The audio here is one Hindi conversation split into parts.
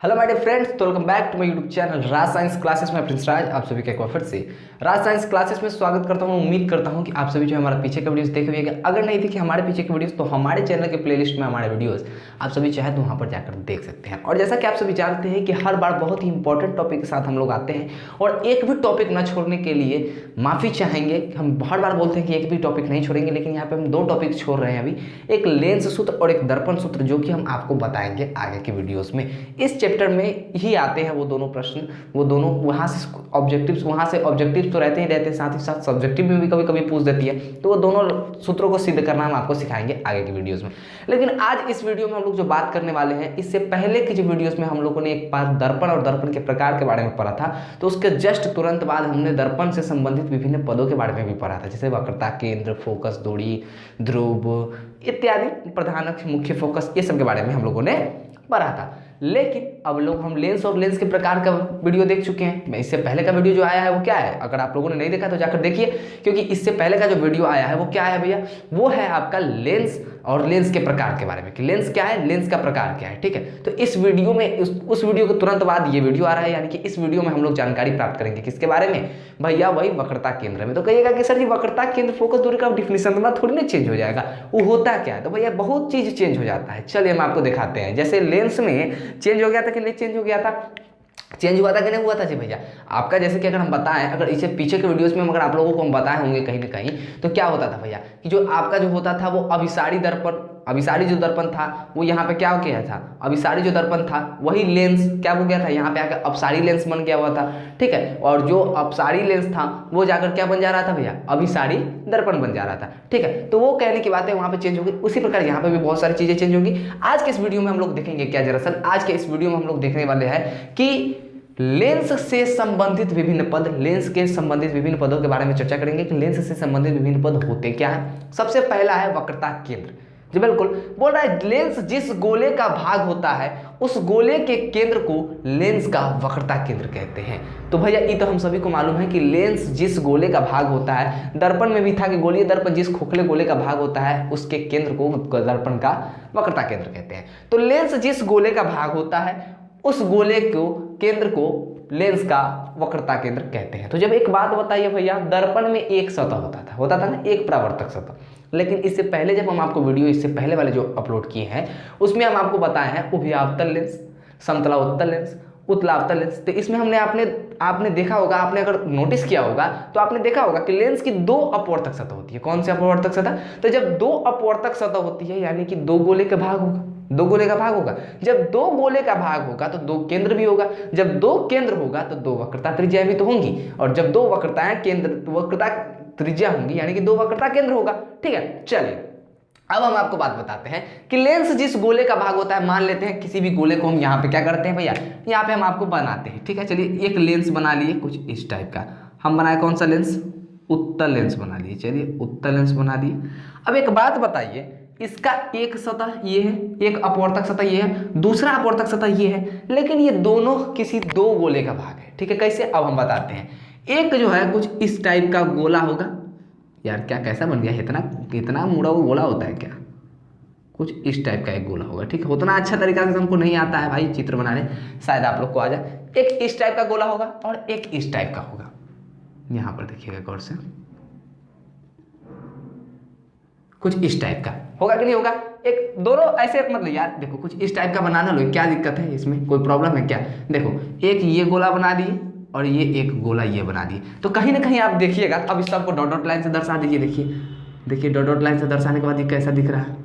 हेलो माय डियर फ्रेंड्स, तो welcome back to my YouTube channel Raj Science Classes में प्रिंस राज आप सभी का एक बार फिर से राज साइंस क्लासेस में स्वागत करता हूं। उम्मीद करता हूं कि आप सभी जो है हमारा पीछे के वीडियोस देखे हुए हैं। अगर नहीं देखे हमारे पीछे के वीडियोस तो हमारे चैनल के प्लेलिस्ट में हमारे वीडियोस आप सभी चाहे तो वहां पर जाकर देख सकते हैं। और जैसा कि आप सभी जानते हैं कि हर बार बहुत ही इंपॉर्टेंट टॉपिक के साथ हम लोग आते हैं और एक भी टॉपिक न छोड़ने के लिए माफ़ी चाहेंगे। हम हर बार बोलते हैं कि एक भी टॉपिक नहीं छोड़ेंगे, लेकिन यहाँ पे हम दो टॉपिक छोड़ रहे हैं अभी, एक लेंस सूत्र और एक दर्पण सूत्र, जो कि हम आपको बताएंगे आगे की वीडियोस में। इस चैप्टर में ही आते हैं वो दोनों प्रश्न, वो दोनों वहाँ से ऑब्जेक्टिव्स तो रहते हैं, साथ ही साथ सब्जेक्टिव में भी कभी कभी पूछ देती है। तो वो दोनों सूत्रों को सिद्ध करना हम आपको सिखाएंगे आगे की वीडियोस में। लेकिन आज इस वीडियो में हम लोग जो बात करने वाले हैं, इससे पहले की जो वीडियोस में हम लोगों ने एक बार दर्पण और दर्पण के प्रकार के बारे में पढ़ा था, तो उसके जस्ट तुरंत बाद हमने दर्पण से संबंधित विभिन्न पदों के बारे में भी पढ़ा था, जैसे वक्रता केंद्र, फोकस दूरी, ध्रुव इत्यादि, प्रधान अक्ष, मुख्य फोकस, ये सब के बारे में हम लोगों ने पढ़ा था। लेकिन अब लोग हम लेंस और लेंस के प्रकार का वीडियो देख चुके हैं। मैं इससे पहले का वीडियो जो आया है वो क्या है, अगर आप लोगों ने नहीं देखा तो जाकर देखिए, क्योंकि इससे पहले का जो वीडियो आया है वो क्या है भैया, वो है आपका लेंस और लेंस के प्रकार के बारे में, कि लेंस क्या है, लेंस का प्रकार क्या है। ठीक है, तो इस वीडियो में उस वीडियो के तुरंत बाद ये वीडियो आ रहा है, यानी कि इस वीडियो में हम लोग जानकारी प्राप्त करेंगे किसके बारे में भैया, वही वक्रता केंद्र में। तो कहिएगा कि सर जी वक्रता केंद्र फोकस दूरी का डिफिनेशन में थोड़ी ना चेंज हो जाएगा, वो होता क्या है। तो भैया बहुत चीज चेंज हो जाता है, चलिए हम आपको दिखाते हैं। जैसे लेंस में चेंज हो गया था कि नहीं चेंज हो गया था, चेंज हुआ था कि नहीं हुआ था जी भैया आपका। जैसे कि अगर हम बताएं, अगर इसे पीछे के वीडियोस में अगर आप लोगों को हम बताए होंगे कहीं ना कहीं, तो क्या होता था भैया कि जो आपका जो होता था वो अभिसारी दर्पण, अभिसारी जो दर्पण था वो यहाँ पे क्या किया था, अभिसारी जो दर्पण था वही लेंस क्या हो गया था, यहाँ पे आकर अपसारी लेंस बन गया हुआ था। ठीक है, और जो अपसारी लेंस था वो जाकर क्या बन जा रहा था भैया, अभिसारी दर्पण बन जा रहा था। ठीक है, तो वो कहने की बात है वहाँ पे चेंज होगी, उसी प्रकार यहाँ पे भी बहुत सारी चीजें चेंज होंगी। आज के इस वीडियो में हम लोग देखेंगे क्या, दरअसल आज के इस वीडियो में हम लोग देखने वाले हैं कि लेंस से संबंधित विभिन्न पद, लेंस के संबंधित विभिन्न पदों के बारे में चर्चा करेंगे कि लेंस से संबंधित विभिन्न पद होते क्या है। सबसे पहला है वक्रता केंद्र। जी बिल्कुल, बोल रहा है लेंस जिस गोले का भाग होता है उस गोले के केंद्र को लेंस का वक्रता केंद्र कहते हैं। तो भैया ये तो हम सभी को मालूम है कि लेंस जिस गोले का भाग होता है, दर्पण में भी था कि गोलीय दर्पण जिस खोखले गोले का भाग होता है उसके केंद्र को दर्पण का वक्रता केंद्र कहते हैं। तो लेंस जिस गोले का भाग होता है उस गोले को केंद्र को लेंस का वक्रता केंद्र कहते हैं। तो जब एक बात बताइए भैया, दर्पण में एक सतह होता था ना, एक परावर्तक सतह। लेकिन इससे पहले जब हम आपको वीडियो इससे पहले वाले जो अपलोड किए हैं उसमें हम आपको बताए हैं उभयावतल लेंस, समतलावतल लेंस, उत्तलावतल लेंस। तो इसमें हमने आपने देखा होगा, आपने अगर नोटिस किया होगा तो आपने देखा होगा कि लेंस की दो अपवर्तक सतह होती है। कौन सी अपवर्तक सतह, तो जब दो अपवर्तक सतह होती है यानी कि दो गोले का भाग होगा, दो गोले का भाग होगा। जब दो गोले का भाग होगा तो दो केंद्र भी होगा, जब दो केंद्र होगा तो दो वक्रता त्रिज्या भी तो होंगी, और जब दो वक्रताएं केंद्र वक्रता त्रिज्या होंगी यानी कि दो वक्रता केंद्र होगा। ठीक है, चलिए अब हम आपको बात बताते हैं कि लेंस जिस गोले का भाग होता है, मान लेते हैं किसी भी गोले को हम यहाँ पे क्या करते हैं भैया, यहाँ पे हम आपको बनाते हैं। ठीक है, चलिए एक लेंस बना लिए कुछ इस टाइप का, हम बनाए कौन सा लेंस, उत्तल लेंस बना लिए। चलिए उत्तल लेंस बना दिए। अब एक बात बताइए, इसका एक सतह ये है, एक अपवर्तक सतह ये है, दूसरा अपवर्तक सतह ये है, लेकिन ये दोनों किसी दो गोले का भाग है। ठीक है, कैसे अब हम बताते हैं। एक जो है कुछ इस टाइप का गोला होगा, यार क्या कैसा बन गया, इतना मुड़ा हुआ गोला होता है क्या, कुछ इस टाइप का एक गोला होगा। ठीक है, उतना अच्छा तरीका से हमको नहीं आता है भाई चित्र बनाने, शायद आप लोग को आ जाए। एक इस टाइप का गोला होगा और एक इस टाइप का होगा, यहाँ पर देखिएगा गौर से, कुछ इस टाइप का होगा कि नहीं होगा। एक दोनों ऐसे मतलब यार देखो कुछ इस टाइप का बनाना लो, क्या दिक्कत है इसमें, कोई प्रॉब्लम है क्या। देखो एक ये गोला बना दिए और ये एक गोला ये बना दिए, तो कहीं ना कहीं आप देखिएगा। अब इस सबको डॉट डॉट लाइन से दर्शा दीजिए, देखिए डॉट डॉट लाइन से दर्शाने के बाद ये कैसा दिख रहा है,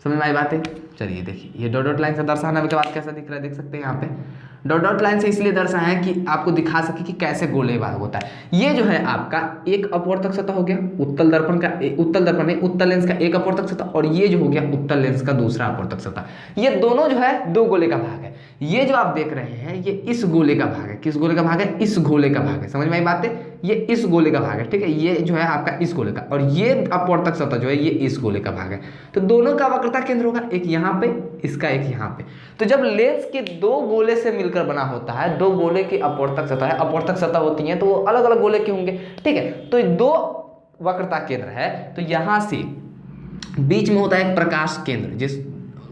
समझ में आई बात है। चलिए देखिए ये डॉट डॉट लाइन से दर्शाने के बाद कैसा दिख रहा है, देख सकते हैं यहाँ पे डॉट डॉट लाइन से इसलिए दर्शाया है कि आपको दिखा सके कि कैसे गोले भाग होता है। ये जो है आपका एक अपवर्तक सतह हो गया उत्तल दर्पण का, उत्तल दर्पण में उत्तल लेंस का एक अपवर्तक सतह, और ये जो हो गया उत्तल लेंस का दूसरा अपवर्तक सतह। ये दोनों जो है दो गोले का भाग है। ये जो आप देख रहे हैं ये इस गोले का भाग है, किस गोले का भाग है, इस गोले का भाग है, समझ में आई बात है। ये इस गोले का भाग है, ठीक है, ये जो है आपका इस गोले का, और ये अपवर्तक सतह जो है ये इस गोले का भाग है। तो दोनों का वक्रता केंद्र होगा, एक यहाँ पे, इसका एक यहाँ पे। तो जब लेंस के दो गोले से मिलकर बना होता है, दो गोले की अपवर्तक सतह है, अपवर्तक सतह होती हैं तो वो अलग अलग गोले के होंगे। ठीक है, तो दो वक्रता केंद्र है, तो यहाँ से बीच में होता है एक प्रकाश केंद्र, जिस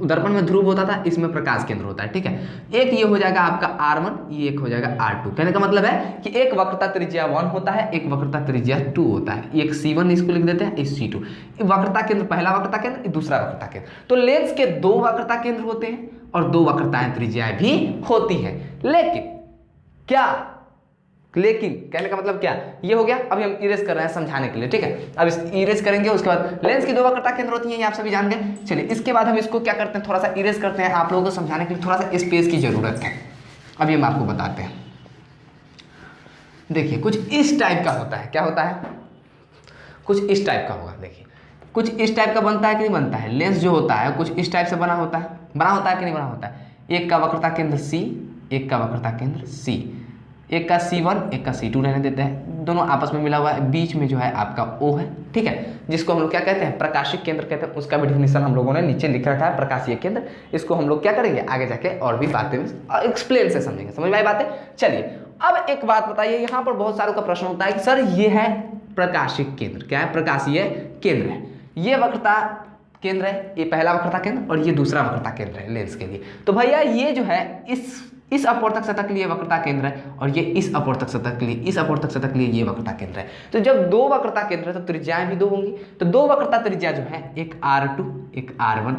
दर्पण में ध्रुव होता था, इसमें प्रकाश केंद्र होता है, ठीक है। एक ये हो जाएगा आपका R1, ये एक हो जाएगा R2। कहने का मतलब है कि एक वक्रता त्रिज्या 1 होता है, एक वक्रता त्रिज्या 2 होता है। एक C1 इसको लिख देते हैं, एक C2। वक्रता केंद्र पहला वक्रता केंद्र, दूसरा वक्रता केंद्र। तो लेंस के 2 वक्रता केंद्र होते हैं और 2 वक्रताएं त्रिज्याएं भी होती हैं। लेकिन कहने का मतलब क्या, ये हो गया। अभी हम इरेज कर रहे हैं समझाने के लिए, ठीक है। अब इस इरेज करेंगे, उसके बाद लेंस की 2 वक्रता केंद्र होती हैं, ये आप सभी जान गए। चलिए इसके बाद हम इसको क्या करते हैं, थोड़ा सा इरेज करते हैं। आप लोगों को समझाने के लिए थोड़ा सा स्पेस की जरूरत है। अभी हम आपको बताते हैं। देखिए कुछ इस टाइप का होता है। क्या होता है? कुछ इस टाइप का होगा। देखिए कुछ इस टाइप का बनता है कि नहीं बनता है। लेंस जो होता है कुछ इस टाइप से बना होता है कि नहीं बना होता है। एक का वक्रता केंद्र C, एक का वक्रता केंद्र C, एक का C1, एक का C2 रहने देते हैं। दोनों आपस में मिला हुआ है, बीच में जो है आपका O है, ठीक है, जिसको हम लोग क्या कहते हैं, प्रकाशिक केंद्र कहते हैं। उसका भी डिफिनेशन हम लोगों ने नीचे लिख रखा है, प्रकाशीय केंद्र। इसको हम लोग क्या करेंगे, आगे जाके और भी बातें एक्सप्लेन से समझेंगे। समझ में आई बातें? चलिए अब एक बात बताइए, यहाँ पर बहुत सारों का प्रश्न होता है कि सर ये है प्रकाशिक केंद्र, क्या है, प्रकाशीय केंद्र है। ये वक्रता केंद्र है, ये पहला वक्रता केंद्र और ये दूसरा वक्रता केंद्र है लेंस के लिए। तो भैया ये जो है इस अपवर्तक सतह के लिए वक्रता केंद्र है और ये इस अपवर्तक सतह के लिए, इस अपवर्तक सतह के लिए ये वक्रता केंद्र है। तो जब 2 वक्रता केंद्र है तो त्रिज्याएं भी 2 होंगी। तो 2 वक्रता त्रिज्या जो है, एक R2 एक R1,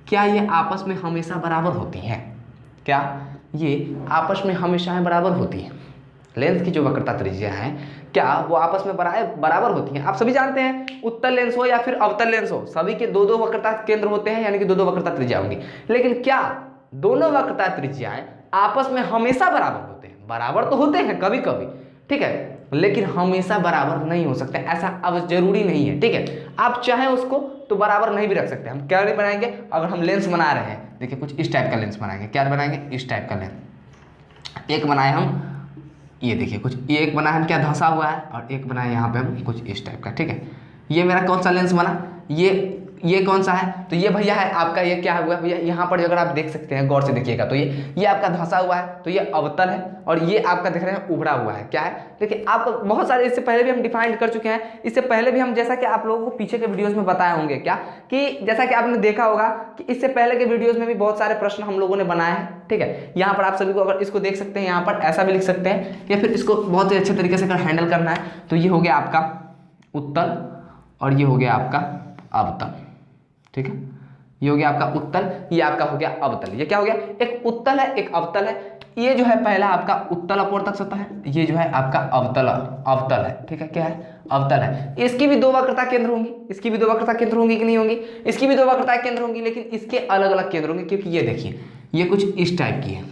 क्या ये आपस में हमेशा बराबर होती हैं? क्या ये आपस में हमेशा बराबर होती हैं? लेंस की जो वक्रता त्रिज्या है क्या वो आपस में बराबर होती हैं? आप सभी जानते हैं उत्तल लेंस हो या फिर अवतल लेंस हो, सभी के 2-2 वक्रता केंद्र होते हैं, यानी कि 2-2 वक्रता त्रिज्या होंगी। लेकिन क्या दोनों वक्रता त्रिज्याएं आपस में हमेशा बराबर होते हैं? बराबर तो होते हैं कभी कभी, ठीक है, लेकिन हमेशा बराबर नहीं हो सकते, ऐसा अब जरूरी नहीं है, ठीक है। आप चाहे उसको तो बराबर नहीं भी रख सकते। हम क्या नहीं बनाएंगे, अगर हम लेंस बना रहे हैं, देखिए कुछ इस टाइप का लेंस बनाएंगे। क्या बनाएंगे? इस टाइप का लेंस। एक बनाए हम, ये देखिए कुछ एक बना हम क्या धंसा हुआ है, और एक बनाए यहाँ पे हम कुछ इस टाइप का, ठीक है। ये मेरा कौन सा लेंस बना, ये कौन सा है? तो ये भैया है आपका, ये क्या हुआ भैया, यहाँ पर अगर आप देख सकते हैं, गौर से देखिएगा, तो ये आपका धंसा हुआ है, तो ये अवतल है, और ये आपका देख रहे हैं उभरा हुआ है, क्या है। देखिए आप बहुत सारे इससे पहले भी हम डिफाइन कर चुके हैं। इससे पहले भी हम, जैसा कि आप लोगों को पीछे के वीडियोस में बताए होंगे, क्या कि जैसा कि आपने देखा होगा कि इससे पहले के वीडियोस में भी बहुत सारे प्रश्न हम लोगों ने बनाए हैं, ठीक है। यहाँ पर आप सभी को अगर इसको देख सकते हैं, यहाँ पर ऐसा भी लिख सकते हैं, या फिर इसको बहुत ही अच्छे तरीके से हैंडल करना है। तो ये हो गया आपका उत्तल और ये हो गया आपका अवतल, ठीक है। ये हो गया आपका उत्तल, ये आपका हो गया अवतल। ये क्या हो गया, एक उत्तल है एक अवतल है। ये जो है पहला आपका उत्तल अपवर्तक सतह है, ये जो है आपका अवतल है, ठीक है। क्या है? अवतल है। इसकी भी 2 वक्रता केंद्र होंगी, इसकी भी 2 वक्रता केंद्र होंगी कि नहीं होंगी? इसकी भी 2 वक्रता केंद्र होंगी, लेकिन इसके अलग अलग केंद्र होंगे, क्योंकि ये देखिए ये कुछ इस टाइप की है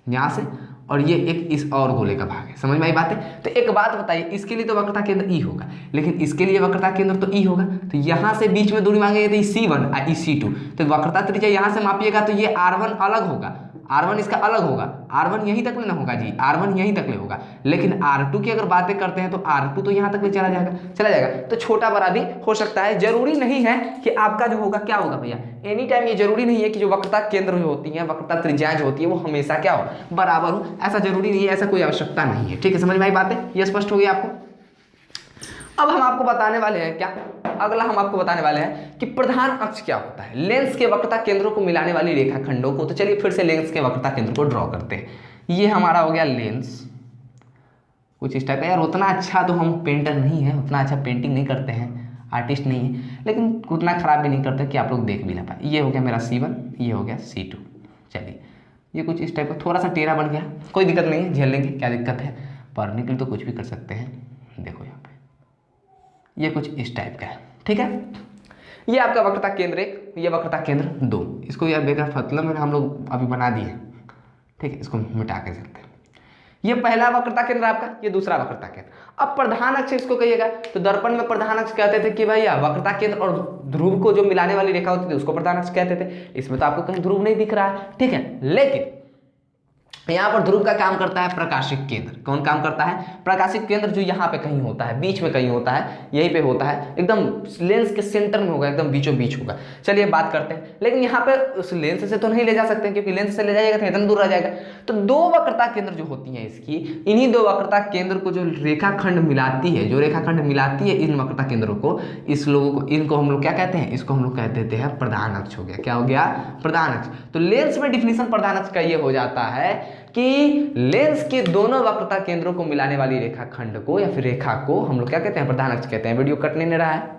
यहाँ से, और ये एक इस और गोले का भाग है। समझ में आई बात है? तो एक बात बताइए, इसके लिए तो वक्रता केंद्र E होगा, लेकिन इसके लिए वक्रता केंद्र तो E होगा। तो यहाँ से बीच में दूरी मांगेगी तो C1 और C2, तो वक्रता त्रिज्या यहाँ से मापिएगा तो ये R1 अलग होगा, R1 इसका अलग होगा, R1 यहीं तक लेना होगा जी, R1 यहीं तक ले होगा। लेकिन R2 की अगर बातें करते हैं तो R2 तो यहाँ तक ले चला जाएगा। तो छोटा बड़ा भी हो सकता है, जरूरी नहीं है कि आपका जो होगा क्या होगा भैया, एनी टाइम ये जरूरी नहीं है कि जो वक्रता केंद्र होती है, वक्रता त्रिज्या जो होती है, वो हमेशा क्या हो, बराबर हो, ऐसा जरूरी नहीं है, ऐसा कोई आवश्यकता नहीं है, ठीक है। समझ में आई बात है? ये स्पष्ट हो गया आपको? अब हम आपको बताने वाले हैं क्या, अगला हम आपको बताने वाले हैं कि प्रधान अक्ष क्या होता है, लेंस के वक्रता केंद्रों को मिलाने वाली रेखाखंडों को। तो चलिए फिर से लेंस के वक्रता केंद्र को ड्रॉ करते हैं। ये हमारा हो गया लेंस, कुछ इस टाइप का। यार उतना अच्छा तो हम पेंटर नहीं है, उतना अच्छा पेंटिंग नहीं करते हैं, आर्टिस्ट नहीं है, लेकिन उतना खराब भी नहीं करते कि आप लोग देख भी ना पाए। ये हो गया मेरा C1, ये हो गया C2। चलिए ये कुछ इस टाइप का थोड़ा सा टेढ़ा बन गया, कोई दिक्कत नहीं है, झेल लेंगे, क्या दिक्कत है, पढ़ने के लिए तो कुछ भी कर सकते हैं। देखो यहाँ पे ये कुछ इस टाइप का है, ठीक है। ये आपका वक्रता केंद्र 1, ये वक्रता केंद्र 2। इसको यार बेकार मतलब में हम लोग अभी बना दिए, ठीक है, इसको मिटा के चलते हैं। ये पहला वक्रता केंद्र आपका, ये दूसरा वक्रता केंद्र। अब प्रधान अक्ष इसको कहिएगा, तो दर्पण में प्रधान अक्ष कहते थे कि भैया वक्रता केंद्र और ध्रुव को जो मिलाने वाली रेखा होती थी उसको प्रधान अक्ष कहते थे। इसमें तो आपको कहीं ध्रुव नहीं दिख रहा है, ठीक है, लेकिन यहाँ पर ध्रुव का काम करता है प्रकाशिक केंद्र। कौन काम करता है? प्रकाशिक केंद्र, जो यहाँ पे कहीं होता है, बीच में कहीं होता है, यहीं पे होता है, एकदम लेंस के सेंटर में होगा, एकदम बीचों बीच होगा। चलिए बात करते हैं, लेकिन यहाँ पे उस लेंस से तो नहीं ले जा सकते क्योंकि लेंस से ले जाएगा तो इतना दूर रह जाएगा। तो दो वक्रता केंद्र जो होती है इसकी, इन्हीं दो वक्रता केंद्र को जो रेखाखंड मिलाती है, जो रेखाखंड मिलाती है इन वक्रता केंद्रों को, इस लोगों को, इनको हम लोग क्या कहते हैं? इसको हम लोग कह देते हैं प्रधान अक्ष। हो गया, क्या हो गया? प्रधान अक्ष। तो लेंस में डिफिनीशन प्रधान अक्ष का ये हो जाता है कि लेंस के दोनों वक्रता केंद्रों को मिलाने वाली रेखाखंड को या फिर रेखा को हम लोग क्या कहते हैं? प्रधान अक्ष कहते हैं। वीडियो कट नहीं रहा है,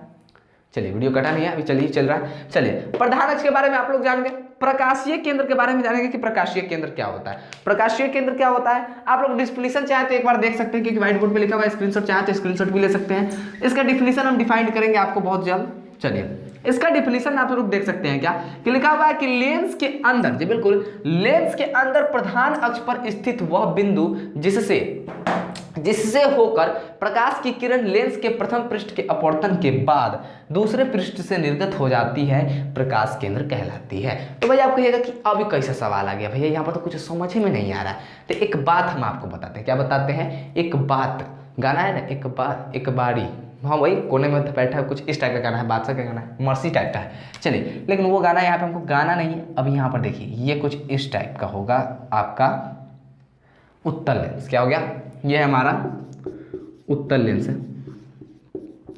चलिए वीडियो कटा नहीं है अभी, चलिए चल रहा है। चलिए प्रधान अक्ष के बारे में आप लोग जान गए। प्रकाशीय केंद्र के बारे में जानेंगे कि प्रकाशीय केंद्र क्या होता है। प्रकाशीय केंद्र क्या होता है, आप लोग डिफिनीशन चाहे तो एक बार देख सकते हैं क्योंकि व्हाइट बोर्ड पे लिखा हुआ है, स्क्रीनशॉट चाहे तो स्क्रीनशॉट भी ले सकते हैं। इसका डिफिनीशन हम डिफाइन करेंगे आपको बहुत जल्द। चलिए इसका डिफिनीशन आप लोग देख सकते हैं क्या कि लिखा हुआ है कि लेंस के अंदर, जी बिल्कुल, लेंस के अंदर प्रधान अक्ष पर स्थित वह बिंदु जिससे होकर प्रकाश की किरण लेंस के प्रथम पृष्ठ के अपवर्तन के बाद दूसरे पृष्ठ से निर्गत हो जाती है, प्रकाश केंद्र कहलाती है। तो भैया आप कहिएगा कि अभी कैसा सवाल आ गया भैया, यहाँ पर तो कुछ समझ में नहीं आ रहा है। तो एक बात हम आपको बताते हैं। क्या बताते हैं? एक बात, गाना है ना, एक बारी, हाँ वही कोने में बैठा है, कुछ इस टाइप का गाना है, बादशाह का गाना है, मर्सी टाइप का है। चलिए, लेकिन वो गाना यहाँ पे हमको गाना नहीं है। अब यहाँ पर देखिए, ये कुछ इस टाइप का होगा आपका उत्तल लेंस। क्या हो गया? ये है हमारा उत्तल लेंस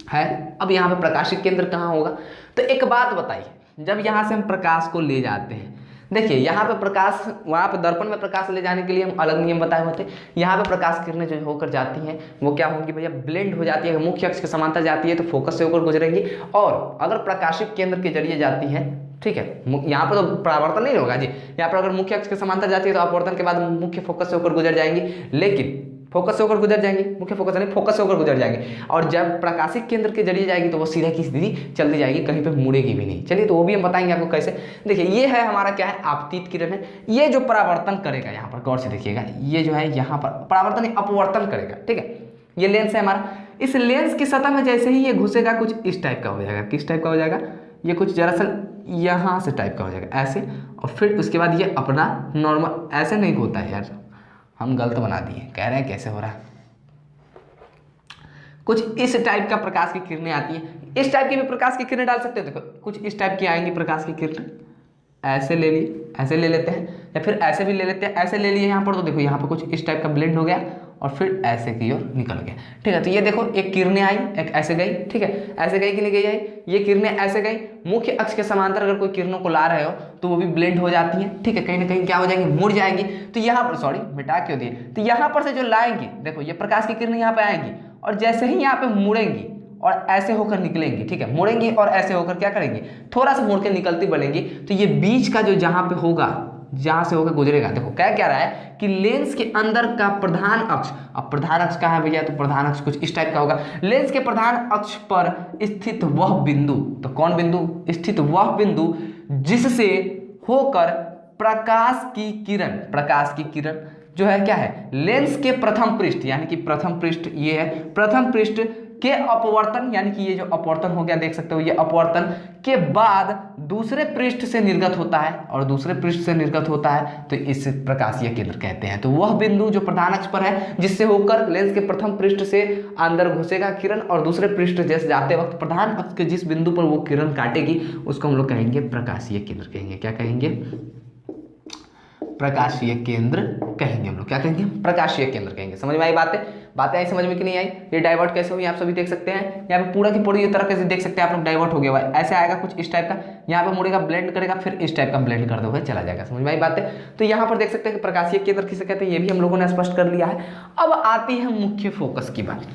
है। अब यहाँ पे प्रकाशिक केंद्र कहाँ होगा? तो एक बात बताइए, जब यहाँ से हम प्रकाश को ले जाते हैं, देखिए यहाँ पे प्रकाश, वहाँ पे दर्पण में प्रकाश ले जाने के लिए हम अलग नियम बताए होते हैं। यहाँ पे प्रकाश किरणें जो होकर जाती हैं वो क्या होंगी भैया? ब्लेंड हो जाती है। मुख्य अक्ष के समांतर जाती है तो फोकस से होकर गुजरेंगी, और अगर प्रकाशिक केंद्र के जरिए जाती है, ठीक है, यहाँ पर तो परावर्तन नहीं होगा जी। यहाँ पर अगर मुख्य अक्ष के समांतर जाती है तो अपवर्तन के बाद मुख्य फोकस से होकर गुजर जाएंगी, लेकिन फोकस से होकर गुजर जाएंगे, मुख्य फोकस नहीं, फोकस से होकर गुजर जाएंगे। और जब प्रकाशिक केंद्र के जरिए जाएगी तो वो सीधा की सीधी चलती जाएगी, कहीं पे मुड़ेगी भी नहीं। चलिए तो वो भी हम बताएंगे आपको कैसे। देखिए ये है हमारा क्या है? आपतित किरण है। ये जो परावर्तन करेगा, यहाँ पर गौर से देखिएगा, ये जो है यहाँ पर परावर्तन अपवर्तन करेगा, ठीक है। ये लेंस है हमारा। इस लेंस की सतह में जैसे ही ये घुसेगा कुछ इस टाइप का हो जाएगा। किस टाइप का हो जाएगा? ये कुछ दरअसल यहाँ से टाइप का हो जाएगा, ऐसे, और फिर उसके बाद ये अपना नॉर्मल, ऐसे नहीं होता है यार, हम गलत बना दिए, कह रहे हैं कैसे हो रहा है। कुछ इस टाइप का प्रकाश की किरणें आती हैं। इस टाइप की भी प्रकाश की किरणें डाल सकते हो। देखो कुछ इस टाइप की आएंगी प्रकाश की किरणें, ऐसे ले लिए, ऐसे ले लेते हैं, या फिर ऐसे भी ले लेते हैं। ऐसे ले लिए यहाँ पर, तो देखो यहाँ पर कुछ इस टाइप का ब्लेंड हो गया और फिर ऐसे की ओर निकल गया, ठीक है। तो ये देखो एक किरणें आई, एक ऐसे गई, ठीक है, ऐसे गई कि नहीं गई आई, ये किरणें ऐसे गई। मुख्य अक्ष के समांतर अगर कोई किरणों को ला रहे हो तो वो भी ब्लेंड हो जाती है, ठीक है, कहीं ना कहीं क्या हो जाएंगी? मुड़ जाएंगी। तो यहाँ पर, सॉरी मिटा क्यों दिए, तो यहाँ पर से जो लाएंगी, देखो ये प्रकाश की किरणें यहाँ पे आएंगी और जैसे ही यहाँ पे मुड़ेंगी और ऐसे होकर निकलेंगी, ठीक है, मुड़ेंगी और ऐसे होकर क्या करेंगी? थोड़ा सा मुड़ के निकलती बढ़ेंगी। तो ये बीच का जो जहाँ पे होगा, जहां से होकर गुजरेगा, देखो क्या रहा है कि लेंस के अंदर का प्रधान अक्ष, अब प्रधान अक्ष कहाँ है भैया? तो प्रधान अक्ष कुछ इस टाइप का होगा। लेंस के प्रधान अक्ष पर स्थित वह बिंदु, तो कौन बिंदु? स्थित वह बिंदु जिससे होकर प्रकाश की किरण जो है क्या है? लेंस के प्रथम पृष्ठ, यानी कि प्रथम पृष्ठ ये है, प्रथम पृष्ठ के अपवर्तन, यानी कि ये जो अपवर्तन हो गया, देख सकते हो, ये अपवर्तन के बाद दूसरे पृष्ठ से निर्गत होता है, और दूसरे पृष्ठ से निर्गत होता है तो इस प्रकाशीय केंद्र कहते हैं। तो वह बिंदु जो प्रधान अक्ष पर है, जिससे होकर लेंस के प्रथम पृष्ठ से अंदर घुसेगा किरण, और दूसरे पृष्ठ जैसे जाते वक्त प्रधान अक्ष के जिस बिंदु पर वो किरण काटेगी उसको हम लोग कहेंगे प्रकाशीय केंद्र कहेंगे। क्या कहेंगे? प्रकाशीय केंद्र कहेंगे हम लोग। क्या कहेंगे? प्रकाशीय केंद्र कहेंगे। समझ में आई बातें आई समझ में कि नहीं आई? ये डाइवर्ट कैसे हुई आप सभी देख सकते हैं। यहाँ पे पूरा की पूरी तरह कैसे देख सकते हैं आप लोग, डाइवर्ट हो गया हुआ है, ऐसे आएगा कुछ इस टाइप का, यहाँ पे मुड़ेगा, ब्लेंड करेगा, फिर इस टाइप का ब्लेंड करते हुए चला जाएगा। समझ में आई बातें? तो यहाँ पर देख सकते हैं कि प्रकाशीय केंद्र किसे कहते हैं, ये भी हम लोगों ने स्पष्ट कर लिया है। अब आती है मुख्य फोकस की बात।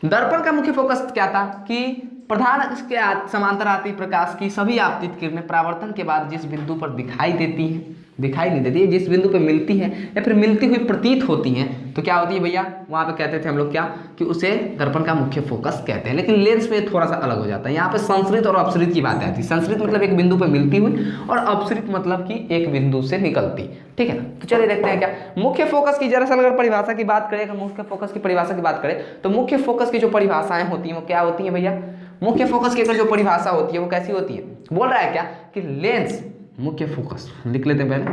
दर्पण का मुख्य फोकस क्या था कि प्रधान अक्ष के समांतर आती प्रकाश की सभी आपतित किरणें परावर्तन के बाद जिस बिंदु पर दिखाई नहीं देती है, जिस बिंदु पर मिलती है या फिर मिलती हुई प्रतीत होती हैं, तो क्या होती है भैया? वहां पे कहते थे हम लोग क्या कि उसे दर्पण का मुख्य फोकस कहते हैं। लेकिन लेंस में थोड़ा सा अलग हो जाता है। यहाँ पे संसरित और अपसरित की बात आती है। संसरित मतलब एक बिंदु पर मिलती हुई, और अपसरित मतलब कि एक बिंदु से निकलती, ठीक है ना। तो चलिए देखते हैं क्या मुख्य फोकस की, जरा सा अगर परिभाषा की बात करें, मुख्य फोकस की परिभाषा की बात करें तो मुख्य फोकस की जो परिभाषाएं होती हैं वो क्या होती हैं भैया? मुख्य फोकस की अगर जो परिभाषा होती है वो कैसी होती है? बोल रहा है क्या कि लेंस, मुख्य फोकस लिख लेते हैं पहले,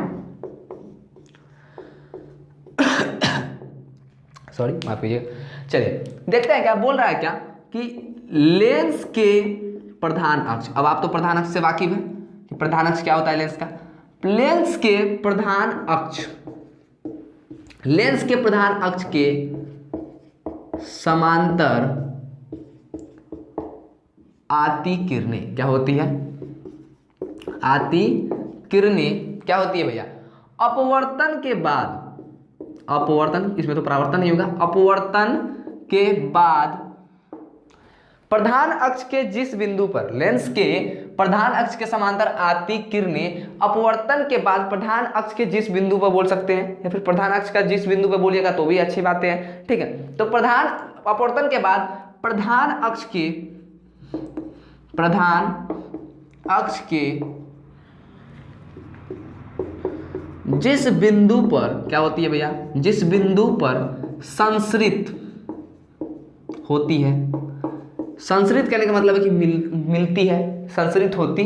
सॉरी माफ कीजिएगा। चलिए देखते हैं क्या बोल रहा है, क्या कि लेंस के प्रधान अक्ष। अब आप तो प्रधान अक्ष से वाकिफ है कि प्रधान अक्ष क्या होता है लेंस का। लेंस के प्रधान अक्ष, लेंस के प्रधान अक्ष के समांतर आती किरणें क्या होती है, आती किरणें क्या होती है भैया, अपवर्तन के बाद, अपवर्तन इसमें तो परावर्तन नहीं होगा, अपवर्तन के बाद प्रधान अक्ष के जिस बिंदु पर, लेंस के प्रधान अक्ष के समांतर आती किरणें अपवर्तन के बाद प्रधान अक्ष के जिस बिंदु पर बोल सकते हैं, या फिर प्रधान अक्ष का जिस बिंदु पर बोलिएगा तो भी अच्छी बातें हैं, ठीक है। तो प्रधान अपवर्तन के बाद प्रधान अक्ष के, प्रधान अक्ष के जिस बिंदु पर क्या होती है भैया, जिस बिंदु पर संसरित होती है, संसरित कहने का मतलब है कि मिलती है, संसरित होती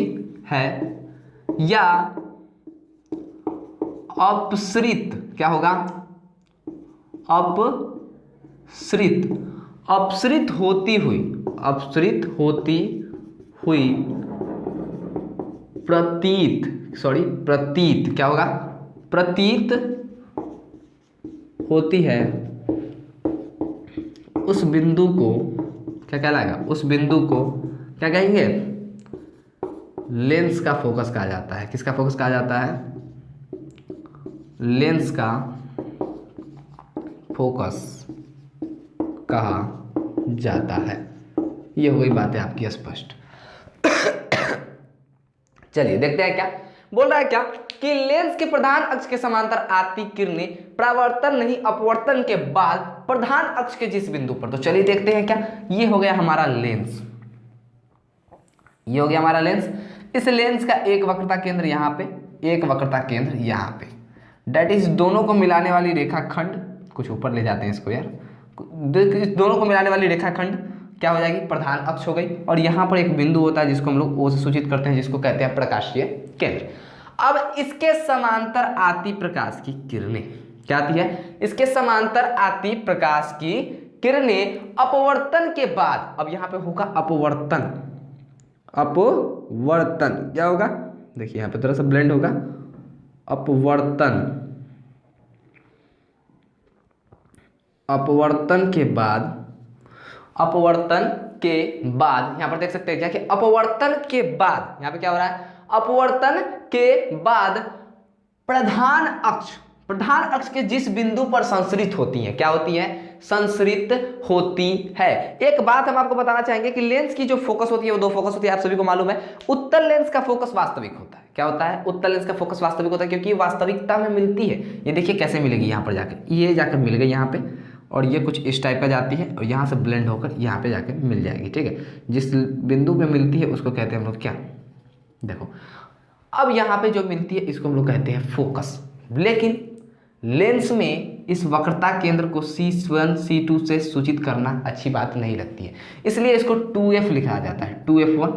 है, या अपसरित, क्या होगा, अपसरित, अपसरित होती हुई, अपसरित होती हुई प्रतीत, सॉरी प्रतीत क्या होगा, प्रतीत होती है, उस बिंदु को क्या कहलाएगा, उस बिंदु को क्या कहेंगे, लेंस का फोकस कहा जाता है। किसका फोकस कहा जाता है, लेंस का फोकस कहा जाता है। ये हो गई बातें आपकी स्पष्ट। चलिए देखते हैं क्या बोल रहा है, क्या कि लेंस के प्रधान अक्ष के समांतर आती किरणें परावर्तन नहीं अपवर्तन के बाद प्रधान अक्ष के जिस बिंदु पर, तो चलिए देखते हैं क्या, ये हो गया हमारा लेंस, ये हो गया हमारा लेंस। इस लेंस का एक वक्रता केंद्र यहाँ पे, एक वक्रता केंद्र यहाँ पे, डेट इज दोनों को मिलाने वाली रेखाखंड, कुछ ऊपर ले जाते हैं इसको यार, दोनों को मिलाने वाली रेखाखंड क्या हो जाएगी, प्रधान अक्ष हो गई। और यहाँ पर एक बिंदु होता है जिसको हम लोग ओ से सूचित करते हैं, जिसको कहते हैं प्रकाशीय केंद्र। अब इसके समांतर आती प्रकाश की किरणें क्या आती है, इसके समांतर आती प्रकाश की किरणें अपवर्तन के बाद, अब यहाँ पे होगा अपवर्तन, अपवर्तन क्या होगा, देखिए यहाँ पे थोड़ा सा ब्लेंड होगा, अपवर्तन, अपवर्तन के बाद, अपवर्तन के बाद यहाँ पर देख सकते हैं क्या कि अपवर्तन के बाद यहाँ पे क्या हो रहा है, अपवर्तन के बाद प्रधान अक्ष, प्रधान अक्ष के जिस बिंदु पर संसरित होती है, क्या होती है, संसरित होती है। एक बात हम आपको बताना चाहेंगे कि लेंस की जो फोकस होती है वो दो फोकस होती है, आप सभी को मालूम है। उत्तल लेंस का फोकस वास्तविक होता है, क्या होता है, उत्तल लेंस का फोकस वास्तविक होता है, क्योंकि ये वास्तविकता में मिलती है। ये देखिए कैसे मिलेगी, यहाँ पर जाकर, ये जाकर मिल गई यहाँ पे, और ये कुछ इस टाइप का जाती है और यहाँ से ब्लेंड होकर यहाँ पे जाकर मिल जाएगी, ठीक है। जिस बिंदु पे मिलती है उसको कहते हैं हम लोग क्या, देखो अब यहाँ पे जो मिलती है इसको हम लोग कहते हैं फोकस। लेकिन लेंस में इस वक्रता केंद्र को C1 C2 से सूचित करना अच्छी बात नहीं लगती है, इसलिए इसको 2F लिखा जाता है, 2F1,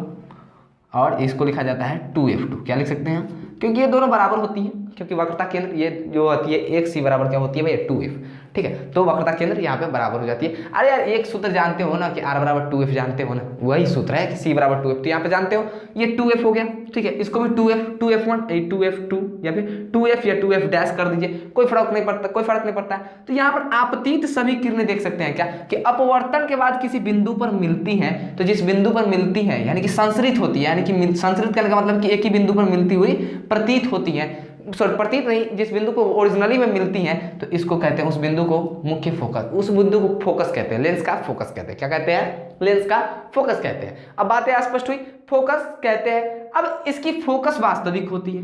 और इसको लिखा जाता है 2F2। क्या लिख सकते हैं, क्योंकि ये दोनों बराबर होती हैं, क्योंकि वक्रता केंद्र ये जो होती है एक C बराबर क्या होती है भैया 2F, ठीक है। तो वक्रता केंद्र यहाँ पे बराबर हो जाती है। अरे यार एक सूत्र जानते हो ना कि R बराबर 2F जानते हो ना, वही सूत्र है कि C बराबर 2F, तो यहाँ पे जानते हो ये 2F हो गया, ठीक है। इसको भी 2F, 2F1, 2F2 या फिर 2F या 2F डैश कर दीजिए, कोई फर्क नहीं पड़ता, कोई फर्क नहीं पड़ता है। तो यहाँ पर आपतीत सभी किरणें देख सकते हैं क्या कि अपवर्तन के बाद किसी बिंदु पर मिलती हैं, तो जिस बिंदु पर मिलती है यानी कि संसरित होती है, यानी कि संसरित करने का मतलब कि एक ही बिंदु पर मिलती हुई प्रतीत होती है, सॉरी प्रतीत नहीं, जिस बिंदु को ओरिजिनली में मिलती हैं, तो इसको कहते हैं, उस बिंदु को मुख्य फोकस, उस बिंदु को फोकस कहते हैं, लेंस का फोकस कहते हैं। क्या कहते हैं, लेंस का फोकस कहते हैं। अब बातें स्पष्ट हुई, फोकस कहते हैं। अब इसकी फोकस वास्तविक होती है।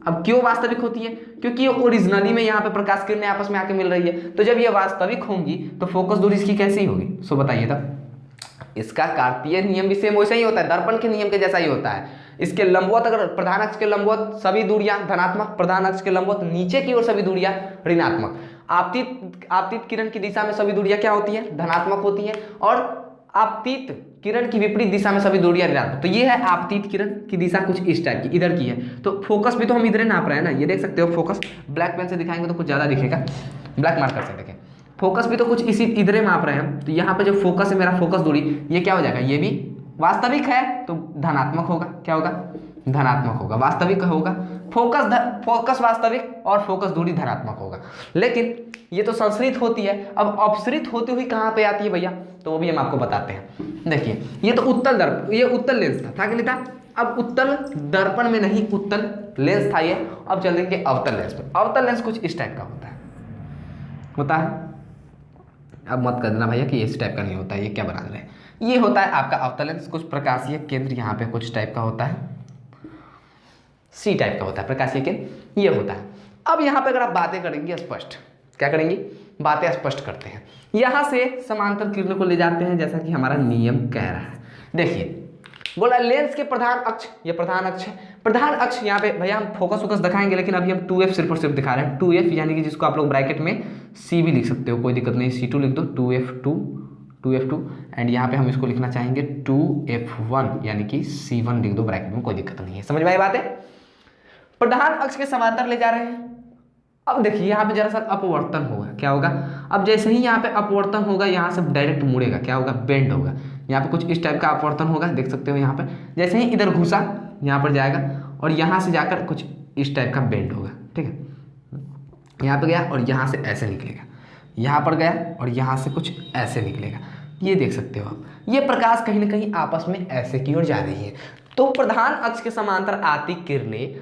अब क्यों वास्तविक होती है, क्योंकि ये ओरिजिनली में यहाँ पे प्रकाश किरणें आपस में आके मिल रही है, तो जब ये वास्तविक होंगी तो फोकस दूरी इसकी कैसी होगी, सो बताइए तब। इसका कार्तीय नियम भी सेम वैसा ही होता है, दर्पण के नियम के जैसा ही होता है। इसके लंबवत, अगर प्रधान अक्ष के लंबवत सभी दूरियां धनात्मक, प्रधान अक्ष के लंबवत नीचे की ओर सभी दूरियां ऋणात्मक, आपतित किरण की दिशा में सभी दूरियां क्या होती है, धनात्मक होती हैं, और आपतित किरण की विपरीत दिशा में सभी दूरियां ऋणात्मक। तो ये है आपतित किरण की दिशा कुछ इस टाइप की, इधर की है। तो फोकस भी तो हम इधर नाप रहे हैं ना, ये देख सकते हो, फोकस ब्लैक पेन से दिखाएंगे तो कुछ ज्यादा दिखेगा, ब्लैक मार्कर से देखें। फोकस भी तो कुछ इसी इधर माप रहे हैं हम, तो यहाँ पे जो फोकस है मेरा फोकस दूरी, ये क्या हो जाएगा, ये भी वास्तविक है तो धनात्मक होगा। क्या होगा, धनात्मक होगा, वास्तविक होगा। फोकस वास्तविक और फोकस दूरी धनात्मक होगा। लेकिन ये तो संश्रित होती है, अब अपसरित होती हुई कहाँ पे आती है भैया, तो वो भी हम आपको बताते हैं। देखिए ये तो उत्तल दर्पण, ये उत्तल लेंस था कि नहीं था। अब उत्तल दर्पण में नहीं, उत्तल लेंस था ये। अब चलेंगे अवतल लेंस पे। अवतल लेंस कुछ इस टाइप का होता है। अब मत कर देना भैया कि इस टाइप का नहीं होता है, ये क्या बना रहे हैं। ये होता है आपका अवतल लेंस। कुछ प्रकाशीय केंद्र यहाँ पे कुछ टाइप का होता है, सी टाइप का होता है प्रकाशीय केंद्र, ये होता है। अब यहाँ पे अगर आप बातें करेंगे स्पष्ट, क्या करेंगे, बातें स्पष्ट करते हैं। यहाँ से समांतर किरणों को ले जाते हैं जैसा कि हमारा नियम कह रहा है। देखिए बोला लेंस के प्रधान अक्ष, ये प्रधान अक्ष है। प्रधान अक्ष यहाँ पे भैया हम फोकस दिखाएंगे, लेकिन अभी हम 2f सिर्फ और सिर्फ दिखा रहे हैं। 2f यानी कि जिसको आप लोग ब्रैकेट में c भी लिख सकते हो, कोई दिक्कत नहीं, c2 लिख दो, 2f2 एंड यहाँ पे हम इसको लिखना चाहेंगे 2f1 यानी कि c1 लिख दो ब्रैकेट में, कोई दिक्कत नहीं है। समझ में आई बात है। प्रधान अक्ष के समांतर ले जा रहे हैं। अब देखिए यहाँ पे जरा सा अपवर्तन होगा, क्या होगा, अब जैसे ही यहाँ पे अपवर्तन होगा यहाँ से डायरेक्ट मुड़ेगा, क्या होगा, बेंड होगा। यहाँ पे कुछ इस टाइप का अपवर्तन होगा, देख सकते हो यहाँ पे। जैसे ही इधर घुसा यहाँ पर जाएगा और यहाँ से जाकर कुछ इस टाइप का बेंड होगा, ठीक है। यहाँ पे गया और यहाँ से ऐसे निकलेगा, यहाँ पर गया और यहाँ से कुछ ऐसे निकलेगा, ये देख सकते हो आप। ये प्रकाश कहीं ना कहीं आपस में ऐसे की ओर जा रही है। तो प्रधान अक्ष के समांतर आती किरणें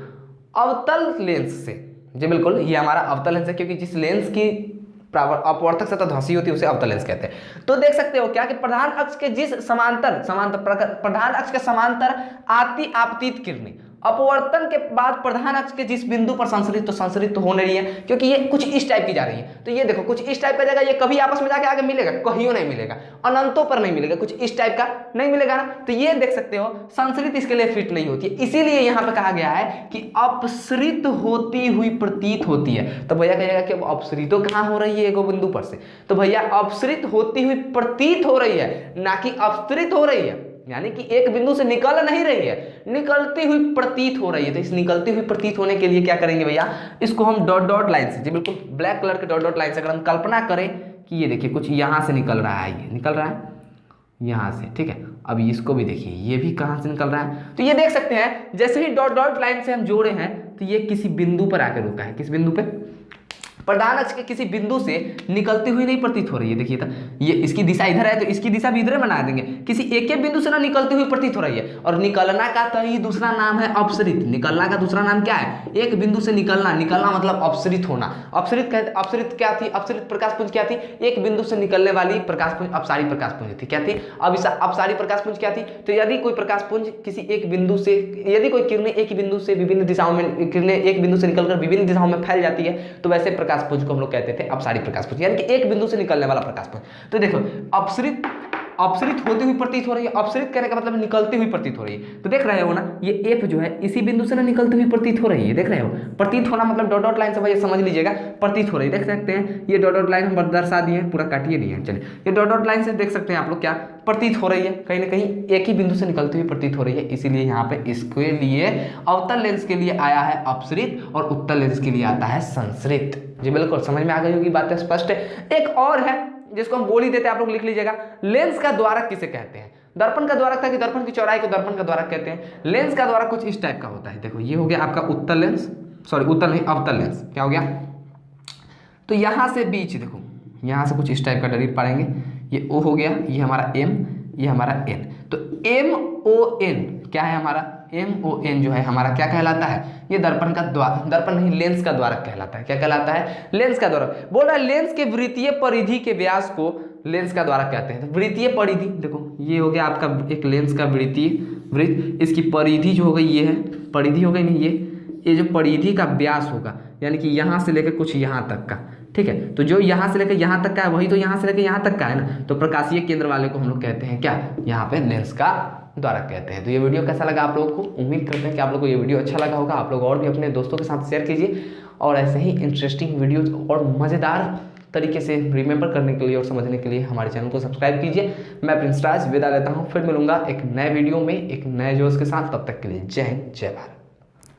अवतल लेंस से, जी बिल्कुल ये हमारा अवतल लेंस है, क्योंकि जिस लेंस की अपवर्तक सतह धसी होती है उसे अवतल लेंस कहते हैं। तो देख सकते हो क्या कि प्रधान अक्ष के जिस प्रधान अक्ष के समांतर आती आपतित किरणें अपवर्तन के बाद प्रधान अक्ष के जिस बिंदु पर संसरित तो होने रही है, क्योंकि ये कुछ इस टाइप की जा रही है। तो ये देखो कुछ इस टाइप का जाएगा, ये कभी आपस में जाके आगे मिलेगा, कहीं नहीं मिलेगा, अनंतों पर नहीं मिलेगा, कुछ इस टाइप का नहीं मिलेगा ना। तो ये देख सकते हो संसरित इसके लिए फिट नहीं होती है, इसीलिए यहाँ पे कहा गया है कि अपसरित होती हुई प्रतीत होती है। तो भैया कहेगा कि अपसरित कहाँ हो रही है, एगो बिंदु पर से, तो भैया अपसरित होती हुई प्रतीत हो रही है, ना कि अपसरित हो रही है, यानी कि एक बिंदु से निकल नहीं रही है, निकलती हुई प्रतीत हो रही है। तो इस निकलती हुई प्रतीत होने के लिए क्या करेंगे भैया, इसको हम डॉट डॉट लाइन से, जी बिल्कुल ब्लैक कलर के डॉट डॉट लाइन से अगर हम कल्पना करें कि ये देखिए कुछ यहाँ से निकल रहा है, ये निकल रहा है यहाँ से, ठीक है। अब इसको भी देखिए, ये भी कहाँ से निकल रहा है, तो ये देख सकते हैं जैसे ही डॉट डॉट लाइन से हम जोड़े हैं तो ये किसी बिंदु पर आकर रुका है। किस बिंदु पे, प्रधान अक्ष के किसी बिंदु से निकलती हुई नहीं प्रतीत हो रही है। देखिए तो ये इसकी दिशा इधर है तो इसकी दिशा भी इधर बना देंगे, किसी एक ही बिंदु से ना निकलती हुई प्रतीत हो रही है। और निकलना का तो ही दूसरा नाम है अपसरित। निकलना का दूसरा नाम क्या है, एक बिंदु से निकलना, निकलना मतलब अपसरित होना। अपसरित क्या थी, अपसरित प्रकाशपुंज क्या थी, एक बिंदु से निकलने वाली प्रकाशपुंज अपसारी प्रकाशपुंज थी। क्या थी, अब अपसारी प्रकाशपुंज क्या थी, तो यदि कोई प्रकाशपुंज किसी एक बिंदु से, यदि कोई किरणें एक ही बिंदु से विभिन्न दिशाओं में, किरणें एक बिंदु से निकलकर विभिन्न दिशाओं में फैल जाती है, तो वैसे प्रकाशपुंज को हम लोग कहते थे अपसारी प्रकाशपुंज, यानी कि एक बिंदु से निकलने वाला प्रकाशपुंज। तो देखो अपसरित होती हुई प्रतीत हो रही है, अपसरित कहने का मतलब निकलती हुई प्रतीत हो रही है। तो देख रहे हो ना, ये एफ जो है इसी बिंदु से ना निकलती हुई प्रतीत हो रही है। देख रहे हो, प्रतीत होना मतलब डॉट डॉट लाइन से भाई समझ लीजिएगा, प्रतीत हो रही है। देख सकते हैं ये डॉट डॉट लाइन हम दर्शा दिए हैं, पूरा काटिए नहीं है, चलिए ये डॉट डॉट लाइन से देख सकते हैं आप लोग क्या प्रतीत हो रही है, कहीं ना कहीं एक ही बिंदु से निकलती हुई प्रतीत हो रही है। इसीलिए यहाँ पे इसके लिए अवतल लेंस के लिए आया है अपसरित और उत्तल लेंस के लिए आता है संसरित। जी बिल्कुल समझ में आ गई होगी, बातें स्पष्ट है। एक और है जिसको हम बोल ही देते हैं, आप लोग लिख लीजिएगा, लेंस का द्वारक किसे कहते हैं। दर्पण का द्वारक था कि दर्पण की चौड़ाई को दर्पण का द्वारक कहते हैं। लेंस का द्वारक कुछ इस टाइप का होता है। देखो ये हो गया आपका उत्तल लेंस, सॉरी उत्तल नहीं अवतल लेंस, क्या हो गया, तो यहाँ से बीच देखो, यहाँ से कुछ इस टाइप का डायरेक्ट पढ़ेंगे, ये O हो गया, ये हमारा M, ये हमारा N। तो MON क्या है हमारा, MON जो है हमारा क्या कहलाता है, ये दर्पण का द्वारक, दर्पण नहीं लेंस का द्वारक कहलाता है। क्या कहलाता है, लेंस का द्वारक। बोल रहा है लेंस के वृत्तीय परिधि के व्यास को लेंस का द्वारक कहते हैं। तो वृत्तीय परिधि देखो, ये हो गया आपका एक लेंस का वृत्तीय वृत्त, इसकी परिधि जो हो गई ये है, परिधि हो गई नहीं, ये जो परिधि का व्यास होगा, यानी कि यहाँ से लेकर कुछ यहाँ तक का, ठीक है। तो जो यहाँ से लेकर यहाँ तक का है वही तो यहाँ से लेकर यहाँ तक का है ना। तो प्रकाशीय केंद्र वाले को हम लोग कहते हैं क्या, यहाँ पे लेंस का द्वारक कहते हैं। तो ये वीडियो कैसा लगा आप लोगों को, उम्मीद करते हैं कि आप लोगों को ये वीडियो अच्छा लगा होगा। आप लोग और भी अपने दोस्तों के साथ शेयर कीजिए, और ऐसे ही इंटरेस्टिंग वीडियोज और मज़ेदार तरीके से रिमेंबर करने के लिए और समझने के लिए हमारे चैनल को सब्सक्राइब कीजिए। मैं प्रिंस राज विदा लेता हूँ, फिर मिलूंगा एक नए वीडियो में एक नए जोश के साथ। तब तक के लिए जय हिंद, जय भारत।